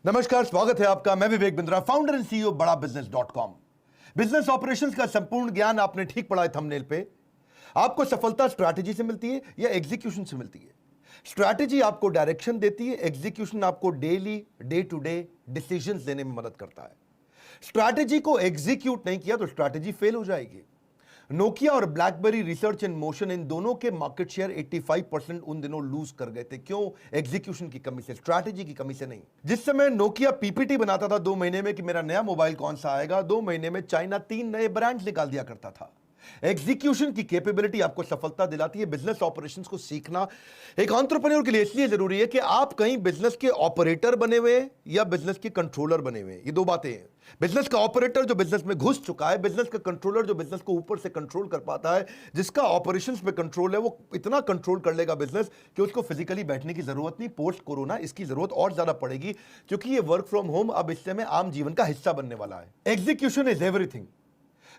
नमस्कार, स्वागत है आपका। मैं Vivek Bindra, founder and CEO बड़ा बिजनेस .com। बिजनेस ऑपरेशंस का संपूर्ण ज्ञान आपने ठीक पढ़ा है थंबनेल पे। आपको सफलता स्ट्रैटेजी से मिलती है या एग्जीक्यूशन से मिलती है? स्ट्रैटेजी आपको डायरेक्शन देती है, एग्जीक्यूशन आपको daily day to day decisions लेने में मदद करता है। स्ट्रैटेजी को एग्जीक्यूट नहीं किया तो स्ट्रैटेजी फेल हो जाएगी। नोकिया और ब्लैकबेरी रिसर्च इन मोशन, इन दोनों के मार्केट शेयर 85% उन दिनों लूज कर गए थे। क्यों? एग्जीक्यूशन की कमी से, स्ट्रैटेजी की कमी से नहीं। जिस समय नोकिया पीपीटी बनाता था 2 महीने में कि मेरा नया मोबाइल कौन सा आएगा, 2 महीने में चाइना 3 नए ब्रांड्स निकाल दिया करता था। एग्जीक्यूशन की कैपेबिलिटी आपको सफलता दिलाती है। बिजनेस ऑपरेशंस को सीखना एक एंटरप्रेन्योर के लिए इसलिए जरूरी है कि आप कहीं बिजनेस के ऑपरेटर बने हुए या बिजनेस के कंट्रोलर बने हुए। ये दो बातें हैं। बिजनेस का ऑपरेटर जो बिजनेस में घुस चुका है, बिजनेस का कंट्रोलर जो बिजनेस को ऊपर से कंट्रोल कर पाता है, जिसका ऑपरेशंस पे कंट्रोल है, वो इतना कंट्रोल कर लेगा बिजनेस कि उसको फिजिकली बैठने की जरूरत नहीं। पोस्ट कोरोना इसकी जरूरत और ज्यादा पड़ेगी, क्योंकि ये वर्क फ्रॉम होम अब इस समय आम जीवन का हिस्सा बनने वाला है। Execution is everything.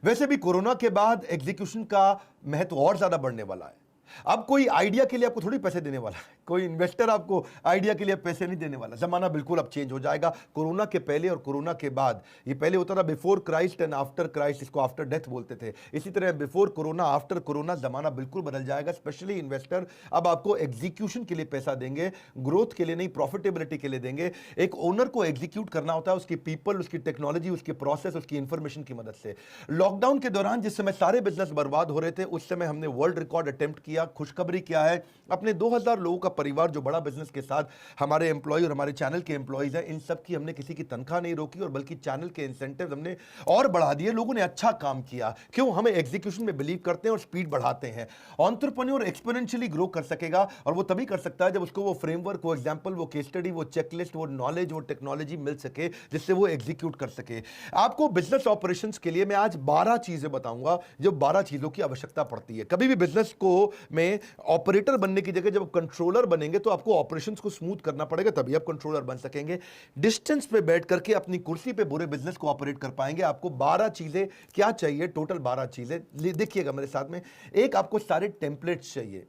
वैसे भी कोरोना के बाद एग्जीक्यूशन का महत्व और ज्यादा बढ़ने वाला है। अब कोई आइडिया के लिए आपको थोड़ी पैसे देने वाला है, कोई इन्वेस्टर आपको आइडिया के लिए पैसे नहीं देने वाला। जमाना बिल्कुल अब चेंज हो जाएगा। कोरोना के पहले और कोरोना के बाद, ये पहले होता था before Christ and after Christ, इसको आफ्टर डेथ बोलते थे। इसी तरह बिफोर कोरोना आफ्टर कोरोना जमाना बिल्कुल बदल जाएगा। स्पेशली इन्वेस्टर अब आपको एग्जीक्यूशन के लिए पैसा देंगे, ग्रोथ के लिए नहीं, प्रॉफिटेबिलिटी के लिए देंगे। एक ओनर को एग्जीक्यूट करना होता है उसकी पीपल, उसकी टेक्नोलॉजी, उसकी प्रोसेस, उसकी इंफॉर्मेशन की मदद से। लॉकडाउन के दौरान जिस समय सारे बिजनेस बर्बाद हो रहे थे, उस समय हमने वर्ल्ड रिकॉर्ड अटेम्प्ट किया। खुशखबरी क्या है? अपने 2000 लोगों का परिवार जो बड़ा बिजनेस के साथ हमारे एम्प्लॉय और हमारे चैनल के एम्प्लॉयज हैं, इन सब की हमने किसी की तनख्वाह नहीं रोकी, और बल्कि चैनल के इंसेंटिव हमने और बढ़ा दिए। लोगों ने अच्छा काम किया। क्यों? हमें एग्जीक्यूशन में बिलीव करते हैं और स्पीड बढ़ाते हैं। एंटरप्रेन्योर एक्सपोनेंशियली ग्रो कर सकेगा, और वो तभी कर सकता है जब उसको वो फ्रेमवर्क, वो एग्जांपल, वो केस स्टडी, वो चेकलिस्ट, वो नॉलेज, वो टेक्नोलॉजी मिल सके, जिससे वो एग्जीक्यूट कर सके। आपको बिजनेस ऑपरेशंस के लिए मैं आज 12 चीजें बताऊंगा, जो 12 चीजों की आवश्यकता पड़ती है। कभी भी बिजनेस को में ऑपरेटर बनने की जगह जब कंट्रोलर बनेंगे तो आपको ऑपरेशंस को स्मूथ करना पड़ेगा, तभी आप कंट्रोलर बन सकेंगे। डिस्टेंस पे बैठ करके अपनी कुर्सी पे बुरे बिजनेस को ऑपरेट कर पाएंगे। आपको 12 चीजें क्या चाहिए? टोटल 12 चीजें देखिएगा मेरे साथ में। एक, आपको सारे टेम्पलेट्स चाहिए।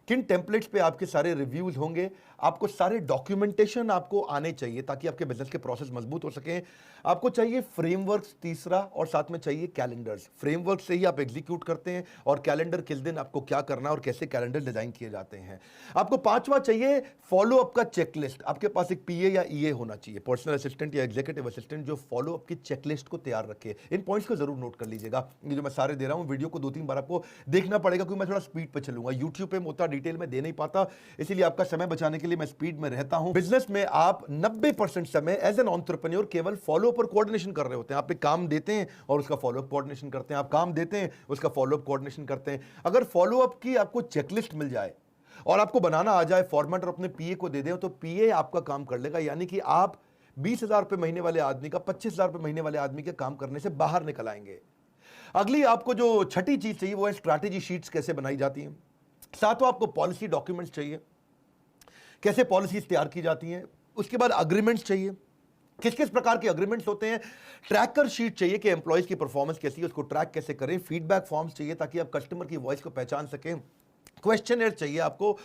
किन टेम्पलेट्स पे आपके सारे रिव्यूज होंगे? आपको सारे डॉक्यूमेंटेशन आपको आने चाहिए ताकि आपके बिजनेस के प्रोसेस मजबूत हो सके। आपको चाहिए फ्रेमवर्क्स, तीसरा, और साथ में चाहिए कैलेंडर्स। फ्रेमवर्क से ही आप एग्जीक्यूट करते हैं, और कैलेंडर किस दिन आपको क्या करना है और कैसे कैलेंडर डिजाइन किए जाते हैं। आपको पांचवा चाहिए फॉलो अप का चेकलिस्ट। आपके पास एक पीए या ईए होना चाहिए, पर्सनल असिस्टेंट या एग्जीक्यूटिव असिस्टेंट, जो फॉलो अप की चेकलिस्ट को तैयार रखे। इन पॉइंट्स को जरूर नोट कर लीजिएगा। ये जो मैं सारे दे रहा हूं, वीडियो को 2-3 बार आपको देखना पड़ेगा, क्योंकि मैं थोड़ा स्पीड पे चलूंगा। यूट्यूब पे मोटा डिटेल में दे नहीं पाता, इसीलिए आपका समय बचाने के लिए मैं स्पीड में रहता हूं। बिजनेस में आप 90% समय एज एन एंटरप्रेन्योर केवल फॉलो अप और कोऑर्डिनेशन कर रहे होते हैं। आप एक काम देते हैं और उसका फॉलो अप कोऑर्डिनेशन करते हैं, आप काम देते हैं उसका फॉलो अप कोऑर्डिनेशन करते हैं। अगर फॉलो अप की आपको चेकलिस्ट मिल जाए और आपको बनाना आ जाए फॉर्मेट, और अपने पीए को दे दें, तो पीए आपका काम कर लेगा। यानी कि आप 20,000 रुपए महीने वाले आदमी का 25,000 रुपए महीने वाले आदमी के काम करने से बाहर निकल आएंगे। अगली आपको जो छठी चीज चाहिए वो है स्ट्रैटेजी शीट्स कैसे बनाई जाती हैं। सातवां, आपको पॉलिसी डॉक्यूमेंट्स चाहिए, कैसे पॉलिसीज तैयार की जाती हैं। उसके बाद अग्रीमेंट्स चाहिए, किस किस प्रकार के अग्रीमेंट्स होते हैं। ट्रैकर शीट चाहिए कि एम्प्लॉयज की परफॉर्मेंस कैसी है, उसको ट्रैक कैसे करें। फीडबैक फॉर्म्स चाहिए ताकि आप कस्टमर की वॉइस को पहचान सकें। क्वेश्चनर चाहिए आपको,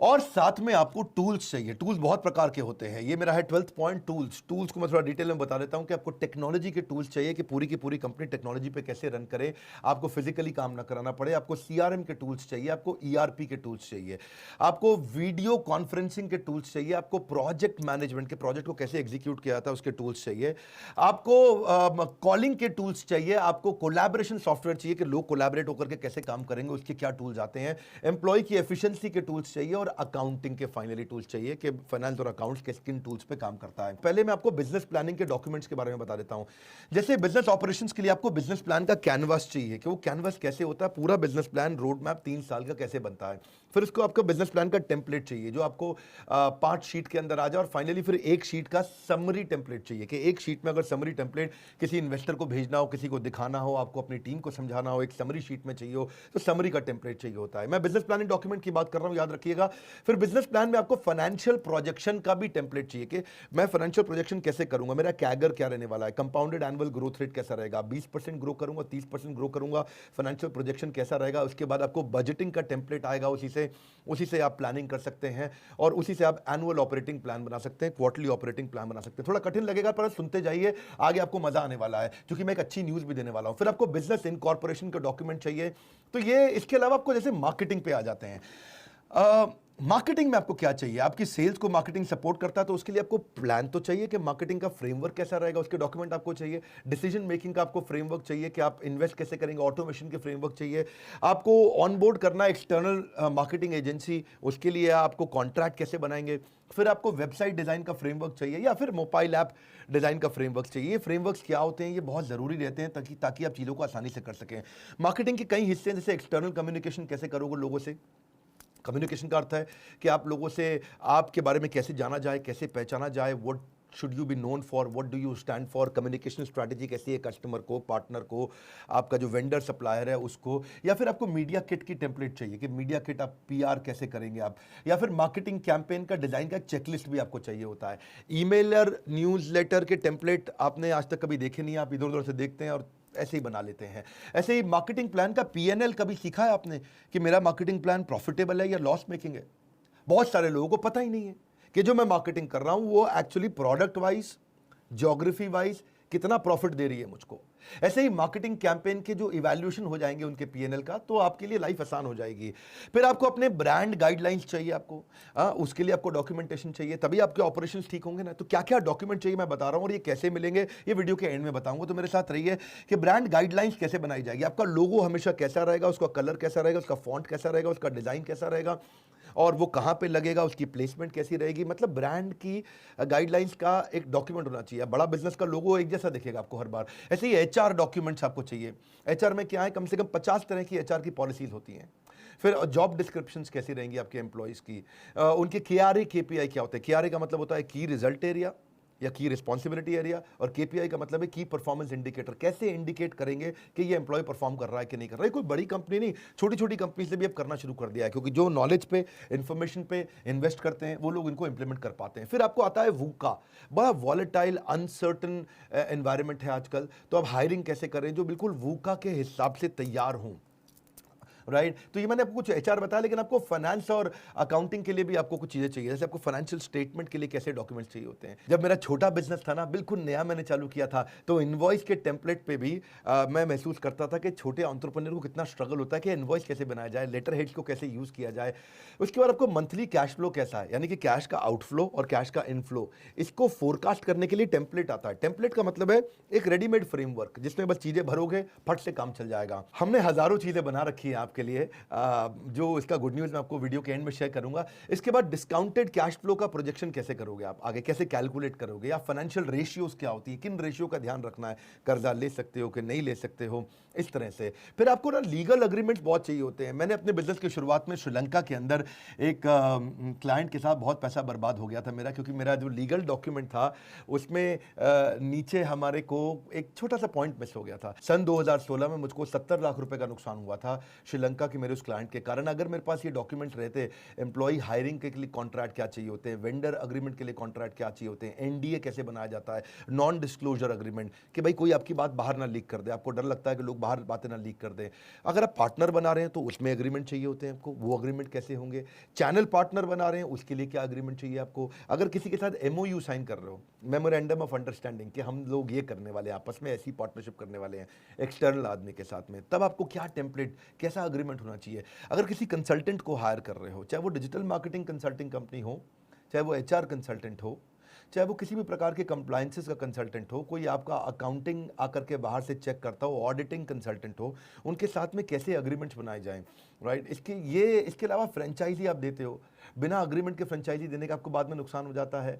और साथ में आपको टूल्स चाहिए। टूल्स बहुत प्रकार के होते हैं। ये मेरा है 12th पॉइंट, टूल्स। टूल्स को मैं थोड़ा डिटेल में बता देता हूं कि आपको टेक्नोलॉजी के टूल्स चाहिए कि पूरी की पूरी कंपनी टेक्नोलॉजी पे कैसे रन करे, आपको फिजिकली काम ना कराना पड़े। आपको सीआरएम के टूल्स चाहिए, आपको ईआरपी के टूल्स चाहिए, आपको वीडियो कॉन्फ्रेंसिंग के टूल्स चाहिए, आपको प्रोजेक्ट मैनेजमेंट के, प्रोजेक्ट को कैसे एग्जीक्यूट किया जाता है उसके टूल्स चाहिए, आपको कॉलिंग के टूल्स चाहिए, आपको कोलैबोरेशन सॉफ्टवेयर चाहिए कि लोग कोलैबोरेट होकर के कैसे काम करेंगे, उसके क्या टूल्स आते हैं, एम्प्लॉय की एफिशिएंसी के टूल्स चाहिए, और अकाउंटिंग के फाइनली टूल्स चाहिए कि फाइनेंस और अकाउंट्स के किन टूल्स पे काम करता है। पहले मैं आपको बिजनेस प्लानिंग के डॉक्यूमेंट्स के बारे में बता देता हूं। जैसे बिजनेस ऑपरेशंस के लिए आपको बिजनेस प्लान का कैनवास चाहिए कि वो कैनवास कैसे होता है, पूरा बिजनेस प्लान रोड मैप 3 साल का कैसे बनता है। फिर उसको आपको बिजनेस प्लान का टेम्पलेट चाहिए जो आपको 5 शीट के अंदर आ जाए, और फाइनली फिर एक शीट का समरी टेम्पलेट चाहिए कि एक शीट में अगर समरी टेम्पलेट किसी इन्वेस्टर को भेजना हो, किसी को दिखाना हो, आपको अपनी टीम को समझाना हो, एक समरी शीट में चाहिए हो, तो समरी का टेम्पलेट चाहिए होता है। मैं बिजनेस प्लानिंग डॉक्यूमेंट की बात कर रहा हूं, याद रखिएगा। फिर बिजनेस प्लान में आपको फाइनेंशियल प्रोजेक्शन का भी टेम्पलेट चाहिए कि मैं फाइनेंशियल प्रोजेक्शन कैसे करूंगा, मेरा कैगर क्या रहने वाला है, कंपाउंडेड एनुअल ग्रोथ रेट कैसा रहेगा, 20% ग्रो करूंगा, 30% ग्रो करूंगा, फाइनेंशियल प्रोजेक्शन कैसा रहेगा। उसके बाद आपको बजटिंग का टेम्पलेट आएगा, उसी से आप प्लानिंग कर सकते हैं और उसी से आप एनुअल ऑपरेटिंग प्लान बना सकते हैं, क्वार्टरली ऑपरेटिंग प्लान बना सकते हैं। थोड़ा कठिन लगेगा पर सुनते जाइए, आगे आपको मजा आने वाला है क्योंकि मैं एक अच्छी न्यूज भी देने वाला हूं। फिर आपको बिजनेस इनकॉर्पोरेशन का डॉक्यूमेंट चाहिए। तो ये इसके अलावा आपको जैसे मार्केटिंग पे आ जाते हैं। मार्केटिंग में आपको क्या चाहिए, आपकी सेल्स को मार्केटिंग सपोर्ट करता है तो उसके लिए आपको प्लान तो चाहिए कि मार्केटिंग का फ्रेमवर्क कैसा रहेगा, उसके डॉक्यूमेंट आपको चाहिए। डिसीजन मेकिंग का आपको फ्रेमवर्क चाहिए कि आप इन्वेस्ट कैसे करेंगे, ऑटोमेशन के फ्रेमवर्क चाहिए। आपको ऑनबोर्ड करना एक्सटर्नल मार्केटिंग एजेंसी, उसके लिए आपको कॉन्ट्रैक्ट कैसे बनाएंगे। फिर आपको वेबसाइट डिजाइन का फ्रेमवर्क चाहिए या फिर मोबाइल ऐप डिजाइन का फ्रेमवर्क चाहिए। ये फ्रेमवर्क्स क्या होते हैं, ये बहुत जरूरी रहते हैं ताकि आप चीजों को आसानी से कर सकें। मार्केटिंग के कई हिस्से हैं, जैसे एक्सटर्नल कम्युनिकेशन कैसे करोगे लोगों से। कम्युनिकेशन का अर्थ है कि आप लोगों से आपके बारे में कैसे जाना जाए, कैसे पहचाना जाए, what should you be known for, what do you stand for. Communication strategy कैसी है कस्टमर को, पार्टनर को, आपका जो वेंडर सप्लायर है उसको। या फिर आपको मीडिया किट की टेम्पलेट चाहिए कि मीडिया किट आप पीआर कैसे करेंगे आप। या फिर मार्केटिंग कैंपेन का डिजाइन का चेकलिस्ट भी आपको चाहिए होता है। ईमेलर न्यूज़लेटर के टेम्पलेट आपने आज तक कभी देखे नहीं, आप इधर उधर से देखते हैं और ऐसे ही बना लेते हैं। ऐसे ही मार्केटिंग प्लान का पीएनएल कभी सीखा है आपने कि मेरा मार्केटिंग प्लान प्रॉफिटेबल है या लॉस मेकिंग है। बहुत सारे लोगों को पता ही नहीं है कि जो मैं मार्केटिंग कर रहा हूं वो actually product wise, geography wise कितना प्रॉफिट दे रही है मुझको। ऐसे ही मार्केटिंग कैंपेन के जो इवैल्यूएशन हो जाएंगे उनके पीएनएल का, तो आपके लिए लाइफ आसान हो जाएगी। फिर आपको अपने ब्रांड गाइडलाइंस चाहिए आपको, उसके लिए आपको डॉक्यूमेंटेशन चाहिए, तभी आपके ऑपरेशंस ठीक होंगे ना। तो क्या क्या डॉक्यूमेंट चाहिए मैं बता रहा हूं और ये कैसे मिलेंगे ये वीडियो के एंड में बताऊंगा। तो मेरे साथ रहिए कि ब्रांड गाइडलाइंस कैसे बनाई जाएगी, आपका लोगो हमेशा कैसा रहेगा, उसका कलर कैसा रहेगा, उसका फॉन्ट कैसा रहेगा, उसका डिजाइन कैसा रहेगा और वो कहां पे लगेगा, उसकी प्लेसमेंट कैसी रहेगी। मतलब ब्रांड की गाइडलाइंस का एक डॉक्यूमेंट होना चाहिए। बड़ा बिजनेस का लोगो एक जैसा दिखेगा आपको हर बार। ऐसे ही एचआर डॉक्यूमेंट्स आपको चाहिए। एचआर में क्या है, कम से कम 50 तरह की एचआर की पॉलिसीज होती हैं। फिर जॉब डिस्क्रिप्शंस कैसी रहेंगी आपके एम्प्लॉयज की, उनके केआरए केपीआई क्या होते हैं। केआरए का मतलब होता है की रिजल्ट एरिया या की रिस्पॉन्सिबिलिटी एरिया, और केपीआई का मतलब है की परफॉर्मेंस इंडिकेटर। कैसे इंडिकेट करेंगे कि ये एम्प्लॉय परफॉर्म कर रहा है कि नहीं कर रहा है। कोई बड़ी कंपनी नहीं, छोटी छोटी कंपनी से भी अब करना शुरू कर दिया है, क्योंकि जो नॉलेज पे, इंफॉर्मेशन पे इन्वेस्ट करते हैं वो लोग इनको इंप्लीमेंट कर पाते हैं। फिर आपको आता है वूका, बड़ा वॉलेटाइल अनसर्टन एनवायरनमेंट है आजकल, तो आप हायरिंग कैसे करें जो बिल्कुल वूका के हिसाब से तैयार हों। राइट तो ये मैंने आपको कुछ एचआर बताया, लेकिन आपको फाइनेंस और अकाउंटिंग के लिए भी आपको कुछ चीजें चाहिए। जैसे आपको फाइनेंशियल स्टेटमेंट के लिए कैसे डॉक्यूमेंट्स चाहिए होते हैं। जब मेरा छोटा बिजनेस था ना, बिल्कुल नया मैंने चालू किया था, तो इनवॉइस के टेम्पलेट पे भी मैं महसूस करता था कि छोटे एंटरप्रेन्योर को कितना स्ट्रगल होता है कि इनवॉइस कैसे बनाया जाए, लेटर हेड्स को कैसे यूज किया जाए। उसके बाद आपको मंथली कैश फ्लो कैसा है, यानी कि कैश का आउटफ्लो और कैश का इनफ्लो, इसको फोरकास्ट करने के लिए टेम्पलेट आता है। टेम्पलेट का मतलब है एक रेडीमेड फ्रेमवर्क जिसमें बस चीजें भरोगे, फट से काम चल जाएगा। हमने हजारों चीजें बना रखी है आपके लिए, जो इसका गुड न्यूज़ मैं आपको वीडियो के एंड में शेयर करूंगा। इसके बाद डिस्काउंटेड कैश फ्लो का प्रोजेक्शन कैसे करोगे आप, आगे कैसे कैलकुलेट करोगे, या फाइनेंशियल रेशियोज क्या होती है, किन रेशियो का ध्यान रखना है, कर्जा ले सकते हो कि नहीं ले सकते हो, इस तरह से। फिर आपको ना लीगल अग्रीमेंट्स बहुत चाहिए होते हैं। मैंने अपने बिजनेस की शुरुआत में श्रीलंका के अंदर एक क्लाइंट के साथ बहुत पैसा बर्बाद हो गया था मेरा, क्योंकि मेरा जो लीगल डॉक्यूमेंट था उसमें नीचे हमारे को एक छोटा सा पॉइंट मिस हो गया था। सन 2016 में मुझको 70 लाख रुपए का नुकसान हुआ था श्रीलंका के मेरे उस क्लाइंट के कारण। अगर मेरे पास ये डॉक्यूमेंट रहते, एम्प्लॉय हायरिंग के लिए कॉन्ट्रैक्ट क्या चाहिए होते हैं, वेंडर अग्रीमेंट के लिए कॉन्ट्रैक्ट क्या चाहिए होते हैं, एनडीए कैसे बनाया जाता है, नॉन डिस्क्लोजर अग्रीमेंट कि भाई कोई आपकी बात बाहर ना लीक कर दे, आपको डर लगता है कि लोग बाहर बातें ना लीक कर दें। अगर आप पार्टनर बना रहे हैं तो उसमें एग्रीमेंट चाहिए होते हैं आपको, वो एग्रीमेंट कैसे होंगे। चैनल पार्टनर बना रहे हैं उसके लिए क्या एग्रीमेंट चाहिए आपको। अगर किसी के साथ एमओयू साइन कर रहे हो, मेमोरेंडम ऑफ अंडरस्टैंडिंग, कि हम लोग ये करने वाले हैं, आपस में ऐसी पार्टनरशिप करने वाले हैं एक्सटर्नल आदमी के साथ में, तब आपको क्या टेम्पलेट, कैसा अग्रीमेंट होना चाहिए। अगर किसी कंसल्टेंट को हायर कर रहे हो, चाहे वो डिजिटल मार्केटिंग कंसल्टिंग कंपनी हो, चाहे वो एचआर कंसल्टेंट हो, चाहे वो किसी भी प्रकार के कंप्लायंसेस का कंसल्टेंट हो, कोई आपका अकाउंटिंग आकर के बाहर से चेक करता हो, ऑडिटिंग कंसल्टेंट हो, उनके साथ में कैसे अग्रीमेंट्स बनाए जाएं। राइट इसके अलावा फ्रेंचाइजी आप देते हो, बिना अग्रीमेंट के फ्रेंचाइजी देने का आपको बाद में नुकसान हो जाता है।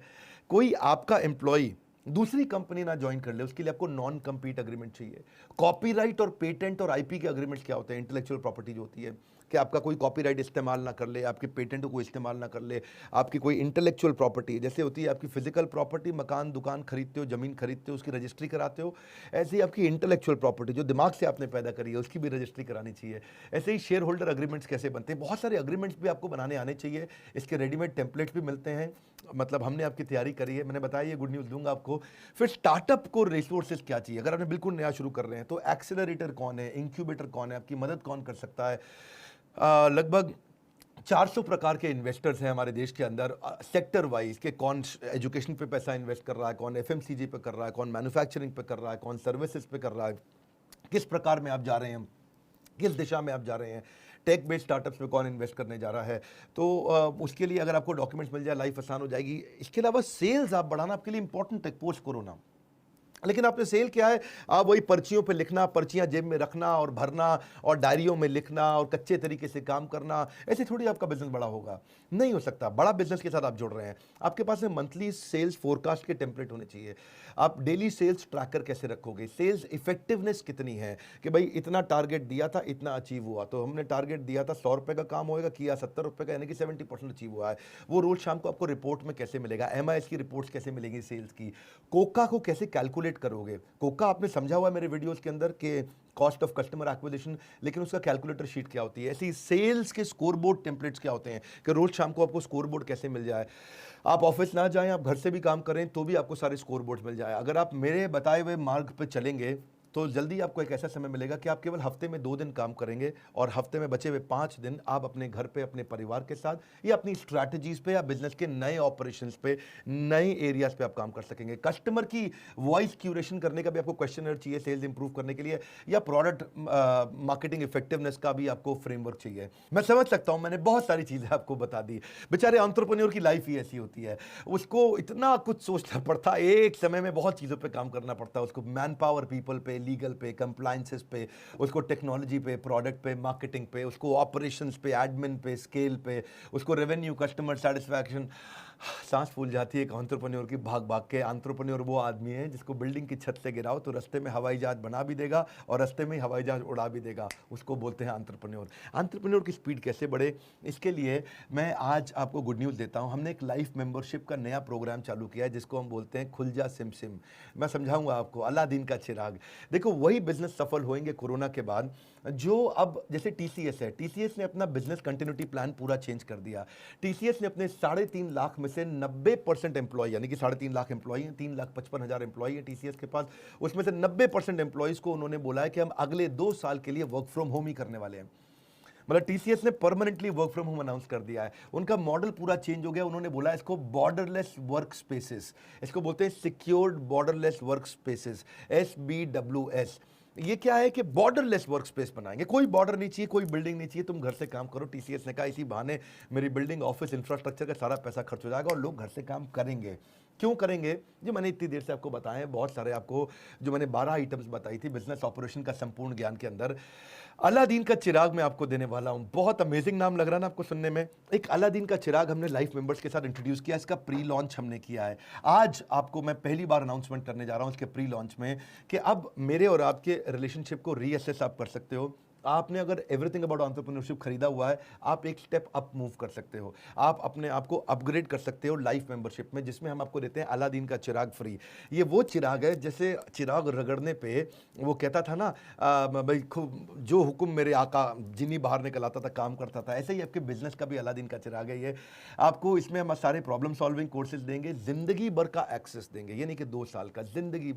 कोई आपका एम्प्लॉय दूसरी कंपनी ना ज्वाइन कर ले, उसके लिए आपको नॉन कम्पीट अग्रीमेंट चाहिए। कॉपीराइट और पेटेंट और आईपी के अग्रीमेंट्स क्या होते हैं, इंटेलेक्चुअल प्रॉपर्टी जो होती है, कि आपका कोई कॉपीराइट इस्तेमाल ना कर ले, आपके पेटेंट को इस्तेमाल ना कर ले, आपकी कोई इंटेलेक्चुअल प्रॉपर्टी जैसे होती है आपकी फिजिकल प्रॉपर्टी, मकान दुकान खरीदते हो, ज़मीन खरीदते हो, उसकी रजिस्ट्री कराते हो, ऐसे ही आपकी इंटेलेक्चुअल प्रॉपर्टी जो दिमाग से आपने पैदा करी है उसकी भी रजिस्ट्री करानी चाहिए। ऐसे ही शेयर होल्डर एग्रीमेंट्स कैसे बनते हैं, बहुत सारे एग्रीमेंट्स भी आपको बनाने आने चाहिए। इसके रेडीमेड टेम्पलेट्स भी मिलते हैं, मतलब हमने आपकी तैयारी करी है, मैंने बताया ये गुड न्यूज़ दूंगा आपको। फिर स्टार्टअप को रिसोर्सेज क्या चाहिए, अगर आपने बिल्कुल नया शुरू कर रहे हैं तो एक्सेलरेटर कौन है, इंक्यूबेटर कौन है, आपकी मदद कौन कर सकता है। लगभग 400 प्रकार के इन्वेस्टर्स हैं हमारे देश के अंदर, सेक्टर वाइज के कौन एजुकेशन पे पैसा इन्वेस्ट कर रहा है, कौन एफएमसीजी पे कर रहा है, कौन मैन्युफैक्चरिंग पे कर रहा है, कौन सर्विसेज पे कर रहा है, किस प्रकार में आप जा रहे हैं, किस दिशा में आप जा रहे हैं, टेक बेस्ड स्टार्टअप्स में कौन इन्वेस्ट करने जा रहा है। तो उसके लिए अगर आपको डॉक्यूमेंट्स मिल जाए लाइफ आसान हो जाएगी। इसके अलावा सेल्स आप बढ़ाना आपके लिए इंपॉर्टेंट है पोस्ट कोरोना, लेकिन आपने सेल क्या है, आप वही पर्चियों पे लिखना, पर्चियां जेब में रखना और भरना और डायरियों में लिखना और कच्चे तरीके से काम करना, ऐसे थोड़ी आपका बिजनेस बड़ा होगा, नहीं हो सकता। बड़ा बिजनेस के साथ आप जुड़ रहे हैं, आपके पास में मंथली सेल्स फोरकास्ट के टेम्पलेट होने चाहिए। आप डेली सेल्स ट्रैकर कैसे रखोगे, सेल्स इफेक्टिवनेस कितनी है कि भाई इतना टारगेट दिया था, इतना अचीव हुआ, तो हमने टारगेट दिया था 100 रुपये का काम होएगा, किया 70 रुपये का, यानी कि 70% अचीव हुआ है। वो रोज शाम को आपको रिपोर्ट में कैसे मिलेगा, MIS की रिपोर्ट्स कैसे मिलेंगी सेल्स की, कोका को कैसे कैलकुलेट करोगे। कोका आपने समझा हुआ है मेरे वीडियोस के अंदर कि कॉस्ट ऑफ कस्टमर एक्विजिशन, लेकिन उसका कैलकुलेटर शीट क्या होती है। ऐसी सेल्स के स्कोरबोर्ड टेम्पलेट्स क्या होते हैं कि रोज शाम को आपको स्कोरबोर्ड कैसे मिल जाए। आप ऑफिस ना जाएं, आप घर से भी काम करें तो भी आपको सारे स्कोरबोर्ड्स मिल जाए। अगर आप मेरे बताए हुए मार्ग पर चलेंगे तो जल्दी आपको एक ऐसा समय मिलेगा कि आप केवल हफ्ते में 2 दिन काम करेंगे और हफ्ते में बचे हुए 5 दिन आप अपने घर पे, अपने परिवार के साथ या अपनी स्ट्रैटेजीज पे या बिजनेस के नए ऑपरेशंस पे, नए एरियाज पे आप काम कर सकेंगे। कस्टमर की वॉइस क्यूरेशन करने का भी आपको क्वेश्चनर चाहिए सेल्स इंप्रूव करने के लिए, या प्रोडक्ट मार्केटिंग इफेक्टिवनेस का भी आपको फ्रेमवर्क चाहिए। मैं समझ सकता हूं, मैंने बहुत सारी चीजें आपको बता दी। बेचारे एंटरप्रेन्योर की लाइफ ही ऐसी होती है, उसको इतना कुछ सोचना पड़ता है, एक समय में बहुत चीजों पे काम करना पड़ता है उसको, मैन पावर पीपल पे, लीगल पे, कंप्लायंसेस पे, उसको टेक्नोलॉजी पे, प्रोडक्ट पे, मार्केटिंग पे, उसको ऑपरेशंस पे, एडमिन पे, स्केल पे, उसको रेवेन्यू, कस्टमर सेटिस्फैक्शन। सांस फूल जाती है एक एंटरप्रेन्योर की भाग भाग के। एंटरप्रेन्योर वो आदमी है जिसको बिल्डिंग की छत से गिराओ तो रास्ते में हवाई जहाज बना भी देगा और रास्ते में ही हवाई जहाज उड़ा भी देगा, उसको बोलते हैं एंटरप्रेन्योर। एंटरप्रेन्योर की स्पीड कैसे बढ़े, इसके लिए मैं आज आपको गुड न्यूज़ देता हूं। हमने एक लाइफ मेंबरशिप का नया प्रोग्राम चालू किया है जिसको हम बोलते हैं खुल जा सिम सिम। मैं समझाऊंगा आपको, अलादीन का चिराग। देखो वही बिजनेस सफल होंगे कोरोना के बाद जो अब, जैसे TCS है, TCS ने अपना बिजनेस कंटिन्यूटी प्लान पूरा चेंज कर दिया। TCS ने अपने 3.5 लाख में से 90% एम्प्लॉय, यानी कि 3.5 लाख एम्प्लॉय हैं, 3,55,000 एम्प्लॉय हैं TCS के पास, उसमें से 90% एम्प्लॉयज को उन्होंने बोला है कि हम अगले 2 साल के लिए वर्क फ्रॉम होम ही करने वाले हैं। मतलब TCS ने permanently work from home announce कर दिया है। उनका मॉडल पूरा चेंज हो गया। उन्होंने बोला इसको बॉर्डरलेस वर्क स्पेसेस, इसको बोलते हैं secured borderless work spaces, SBWS। ये क्या है कि बॉर्डरलेस वर्क स्पेस बनाएंगे, कोई बॉर्डर नहीं चाहिए, कोई बिल्डिंग नहीं चाहिए, तुम घर से काम करो। TCS ने कहा इसी बहाने मेरी बिल्डिंग, ऑफिस, इंफ्रास्ट्रक्चर का सारा पैसा खर्च हो जाएगा और लोग घर से काम करेंगे। क्यों करेंगे, जो मैंने इतनी देर से आपको बताए हैं, बहुत सारे आपको जो मैंने 12 आइटम्स बताई थी बिजनेस ऑपरेशन का संपूर्ण ज्ञान के अंदर, अलादीन का चिराग मैं आपको देने वाला हूं। बहुत अमेजिंग नाम लग रहा है ना आपको सुनने में। एक अलादीन का चिराग हमने लाइफ मेंबर्स के साथ इंट्रोड्यूस किया, इसका प्री लॉन्च हमने किया है। आज आपको मैं पहली बार अनाउंसमेंट करने जा रहा हूं इसके प्री लॉन्च में कि अब मेरे और आपके रिलेशनशिप को रीअसेस आप कर सकते हो। आपने अगर एवरीथिंग अबाउट एंटरप्रेन्योरशिप खरीदा हुआ है, आप एक स्टेप अप मूव कर सकते हो, आप अपने आप को अपग्रेड कर सकते हो लाइफ मेंबरशिप में, जिसमें हम आपको देते हैं अलादीन का चिराग फ्री। ये वो चिराग है जैसे चिराग रगड़ने पे वो कहता था ना भाई जो हुक्म मेरे आका, जिन्नी बाहर निकल आता था काम करता था, ऐसे ही आपके बिजनेस का भी अलादीन का चिराग है ये। आपको इसमें हम सारे प्रॉब्लम सॉल्विंग कोर्सेज देंगे, जिंदगी भर का एक्सेस देंगे, ये नहीं कि 2 साल का, जिंदगी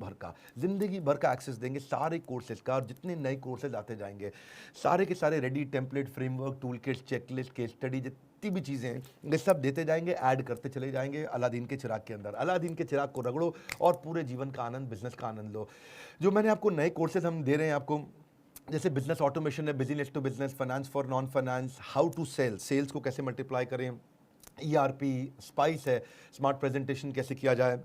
भर का एक्सेस देंगे सारे कोर्सेज का। और जितने नए कोर्सेज आते जाएंगे सारे के सारे ready template, framework, tool kit, checklist, case study, जितनी भी चीज़ें हैं ये सब देते जाएंगे, ऐड करते चले जाएंगे अलादीन के चिराग के अंदर। अलादीन के चिराग को रगड़ो और पूरे जीवन का आनंद, बिजनेस का आनंद लो। जो मैंने आपको नए कोर्सेज हम दे रहे हैं आपको, जैसे बिजनेस ऑटोमेशन है, business to business, finance for non finance, how to sell, sales को कैसे मल्टीप्लाई करें, ERP, स्पाइस है, स्मार्ट प्रेजेंटेशन कैसे किया जाए,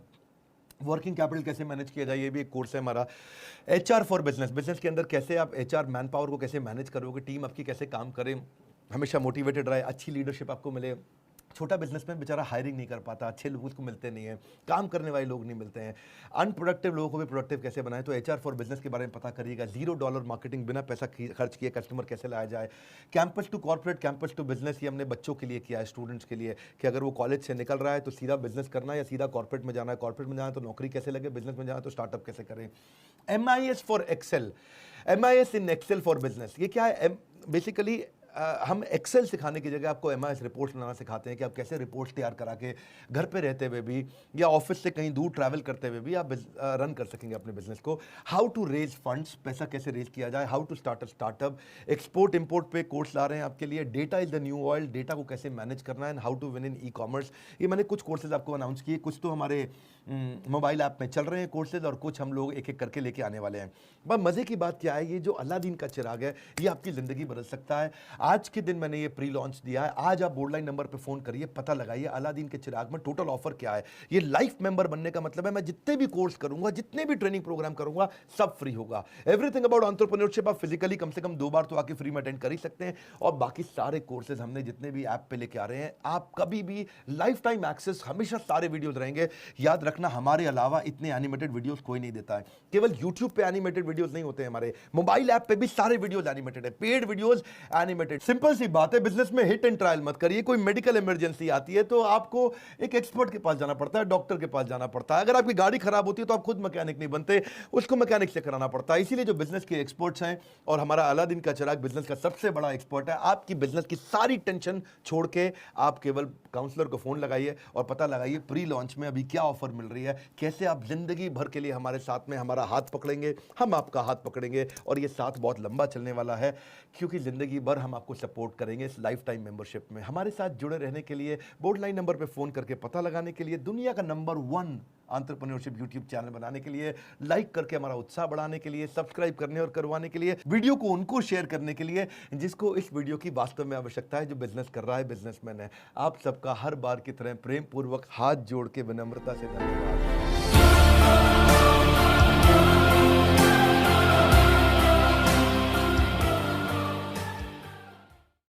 वर्किंग कैपिटल कैसे मैनेज किया जाए, ये भी एक कोर्स है हमारा। HR फॉर बिजनेस, बिजनेस के अंदर कैसे आप HR मैन पावर को कैसे मैनेज करोगे, टीम आपकी कैसे काम करे, हमेशा मोटिवेटेड रहे, अच्छी लीडरशिप आपको मिले, छोटा बिजनेसमैन बेचारा हायरिंग नहीं कर पाता, अच्छे लोग उसको मिलते नहीं हैं, काम करने वाले लोग नहीं मिलते हैं, अनप्रोडक्टिव लोगों को भी प्रोडक्टिव कैसे बनाएं। तो HR फॉर बिजनेस के बारे में पता करिएगा। $0 मार्केटिंग, बिना पैसा खर्च किए कस्टमर कैसे लाया जाए। Campus to corporate, campus to business, ये हमने बच्चों के लिए किया है, स्टूडेंट्स के लिए, कि अगर वो कॉलेज से निकल रहा है तो सीधा बिजनेस करना है या सीधा कॉर्पोरेट में जाना है, कॉर्पोरेट में जाना है तो नौकरी कैसे लगे, बिजनेस में जाना है तो स्टार्टअप कैसे करें। MIS for Excel, MIS in Excel for business, ये क्या है? बेसिकली हम एक्सेल सिखाने की जगह आपको MIS रिपोर्ट्स बनाना सिखाते हैं कि आप कैसे रिपोर्ट्स तैयार करा के घर पे रहते हुए भी या ऑफिस से कहीं दूर ट्रैवल करते हुए भी आप रन कर सकेंगे अपने बिजनेस को। हाउ टू रेज फंड्स, पैसा कैसे रेज किया जाए, how to start a startup, export import पे कोर्स ला रहे हैं आपके लिए। Data is the new oil, data को कैसे मैनेज करना है, how to win in e-commerce. ये मैंने कुछ कोर्सेज आपको अनाउंस किए, कुछ तो हमारे मोबाइल ऐप में चल रहे हैं कोर्सेज, और कुछ हम लोग एक एक करके लेके आने वाले हैं। बस मज़े की बात क्या है, ये जो अलादीन का चिराग है ये आपकी ज़िंदगी बदल सकता है। आज के दिन मैंने ये प्री लॉन्च दिया है। आज आप बोर्डलाइन नंबर पे फ़ोन करिए, पता लगाइए अलादीन के चिराग में टोटल ऑफर क्या है। ये लाइफ मेंबर बनने का मतलब है मैं जितने भी कोर्स करूंगा, जितने भी ट्रेनिंग प्रोग्राम करूंगा, सब फ्री होगा। एवरीथिंग अबाउट एंटरप्रेन्योरशिप आप फिजिकली कम से कम 2 बार तो आके फ्री में अटेंड कर ही सकते हैं, और बाकी सारे कोर्सेज हमने जितने भी ऐप पे लेके आ रहे हैं, आप कभी भी लाइफ टाइम एक्सेस, हमेशा सारे वीडियोज रहेंगे। याद रखना, हमारे अलावा इतने एनिमेटेड वीडियोस कोई नहीं देता है। केवल YouTube पे एनिमेटेड वीडियोस नहीं होते हैं, हमारे मोबाइल ऐप पे भी सारे वीडियोस एनिमेटेड है, पेड वीडियोस एनिमेटेड। सिंपल सी बात है, बिजनेस में हिट एंड ट्रायल मत करिए। कोई मेडिकल इमरजेंसी आती है तो आपको एक एक्सपर्ट के पास जाना पड़ता है, डॉक्टर के पास जाना पड़ता है। अगर आपकी गाड़ी खराब होती है तो आप खुद मैकेनिक नहीं बनते, उसको मैकेनिक से कराना पड़ता है। इसीलिए जो बिजनेस के एक्सपर्ट्स हैं, और हमारा अलादीन का चिराग बिजनेस का सबसे बड़ा एक्सपर्ट है, आपकी बिजनेस की सारी टेंशन छोड़ के आप केवल काउंसलर को फोन लगाइए और पता लगाइए प्री लॉन्च में अभी क्या ऑफर मिल रही है, कैसे आप जिंदगी भर के लिए हमारे साथ में हमारा हाथ पकड़ेंगे, हम आपका हाथ पकड़ेंगे, और ये साथ बहुत लंबा चलने वाला है, क्योंकि जिंदगी भर हम आपको सपोर्ट करेंगे इस लाइफ टाइम मेंबरशिप में। हमारे साथ जुड़े रहने के लिए, बोर्डलाइन नंबर पे फोन करके पता लगाने के लिए, दुनिया का नंबर 1 एंटरप्रेन्योरशिप यूट्यूब चैनल बनाने के लिए, लाइक करके हमारा उत्साह बढ़ाने के लिए, सब्सक्राइब करने और करवाने के लिए, वीडियो को उनको शेयर करने के लिए जिसको इस वीडियो की वास्तव में आवश्यकता है, जो बिजनेस कर रहा है, बिजनेसमैन है। आप सबका हर बार की तरह प्रेम पूर्वक हाथ जोड़ के विनम्रता से धन्यवाद।